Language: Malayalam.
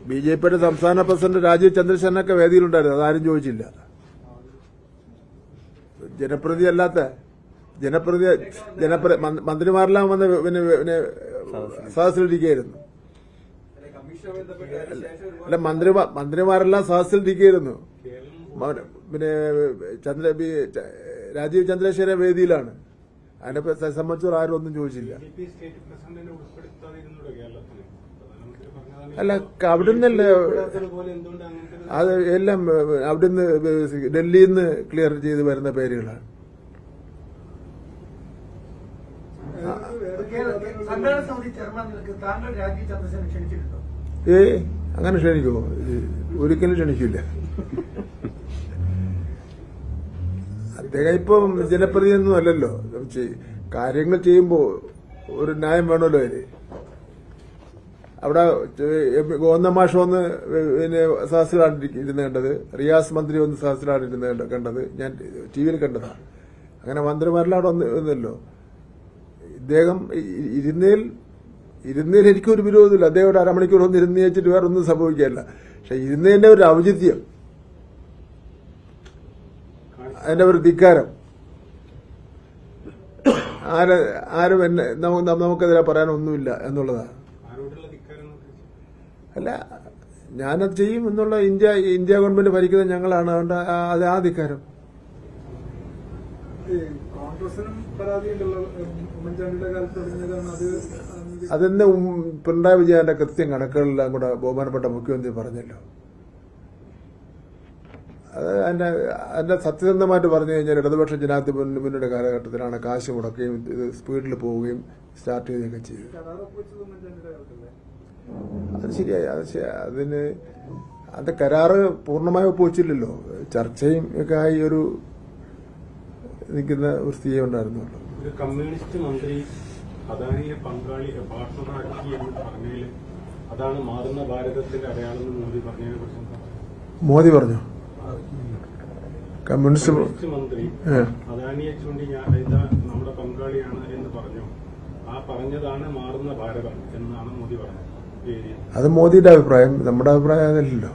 ബിജെപിയുടെ സംസ്ഥാന പ്രസിഡന്റ് രാജീവ് ചന്ദ്രശേഖരനൊക്കെ വേദിയിലുണ്ടായിരുന്നു. അതാരും ചോദിച്ചില്ല. ജനപ്രതി അല്ലാത്ത മന്ത്രിമാരെല്ലാം വന്ന് പിന്നെ സദസ്സിലിരിക്കുകയായിരുന്നു. അല്ല, മന്ത്രിമാരെല്ലാം സദസ്സിലിരിക്കുകയായിരുന്നു. പിന്നെ രാജീവ് ചന്ദ്രശേഖര വേദിയിലാണ്. അതിനെ സംബന്ധിച്ചോ ആരും ഒന്നും ചോദിച്ചില്ല. അല്ല, അവിടുന്നല്ലേ അത് എല്ലാം അവിടുന്ന് ഡൽഹിയിൽ നിന്ന് ക്ലിയർ ചെയ്ത് വരുന്ന പേരുകളാണ്. അങ്ങനെ ക്ഷണിക്കുമോ? ഒരിക്കലും ക്ഷണിക്കില്ല. അദ്ദേഹം ഇപ്പം ജനപ്രതിനിധിയൊന്നും അല്ലല്ലോ. കാര്യങ്ങൾ ചെയ്യുമ്പോ ഒരു ന്യായം വേണമല്ലോ. അതിന് അവിടെ ഗോവിന്ദ മാഷ് വന്ന് പിന്നെ സദസ്സിലാണ് ഇരുന്ന് കണ്ടത്. റിയാസ് മന്ത്രി വന്ന് സദസ്സിലാണ് ഇരുന്ന് കണ്ടത്. ഞാൻ ടിവിയിൽ കണ്ടതാണ്. അങ്ങനെ മന്ത്രിമാരെല്ലാം അവിടെ വന്നല്ലോ. ഇദ്ദേഹം ഇരുന്നതിൽ എനിക്കൊരു വിരോധമില്ല. അദ്ദേഹം ഒരു അരമണിക്കൂർ ഒന്ന് ഇരുന്ന് വെച്ചിട്ട് വേറെ ഒന്നും സംഭവിക്കാനില്ല. പക്ഷെ ഇരുന്നതിന്റെ ഒരു ഔചിത്യം, അതിന്റെ ഒരു ധിക്കാരം ആരും നമുക്കെതിരെ പറയാനൊന്നുമില്ല എന്നുള്ളതാണ്. അല്ല, ഞാനത് ചെയ്യും എന്നുള്ള ഇന്ത്യ ഗവൺമെന്റ് ഭരിക്കുന്നത് ഞങ്ങളാണ്. അതുകൊണ്ട് അത് ആ ധിക്കാരം. അതെന്നെ പിണറായി വിജയന്റെ കൃത്യം കണക്കുകളെല്ലാം കൂടെ ബഹുമാനപ്പെട്ട മുഖ്യമന്ത്രി പറഞ്ഞല്ലോ. അത് അതിന്റെ സത്യസന്ധമായിട്ട് പറഞ്ഞു കഴിഞ്ഞാൽ ഇടതുപക്ഷ ജനാധിപത്യ മുന്നണിയുടെ കാലഘട്ടത്തിലാണ് കാശ് മുടക്കുകയും ഇത് സ്പീഡിൽ പോവുകയും സ്റ്റാർട്ട് ചെയ്യുകയൊക്കെ ചെയ്തത്. അത് ശരിയായി. അത് കരാറ് പൂർണ്ണമായി ഒപ്പുവെച്ചില്ലല്ലോ. ചർച്ചയും ഒക്കെ ആയി ഒരു നിൽക്കുന്ന ഒരു സ്ഥിതി ഉണ്ടായിരുന്നുള്ളൂ. ഒരു കമ്മ്യൂണിസ്റ്റ് മന്ത്രി അദാനിയെ പങ്കാളി പാർട്ണറാക്കി എന്ന് പറഞ്ഞതിൽ അതാണ് മാറുന്ന ഭാരതത്തിന്റെ അടയാളം എന്ന് മോദി പറഞ്ഞതിനെ കുറിച്ച് മോദി പറഞ്ഞു. കമ്മ്യൂണിസ്റ്റ് മന്ത്രി അദാനിയെ ചൂണ്ടി നമ്മുടെ പങ്കാളിയാണ് എന്ന് പറഞ്ഞു. ആ പറഞ്ഞതാണ് മാറുന്ന ഭാരതം എന്നാണ് മോദി പറഞ്ഞത്. അത് മോദിയുടെ അഭിപ്രായം. നമ്മുടെ അഭിപ്രായം അതല്ലല്ലോ.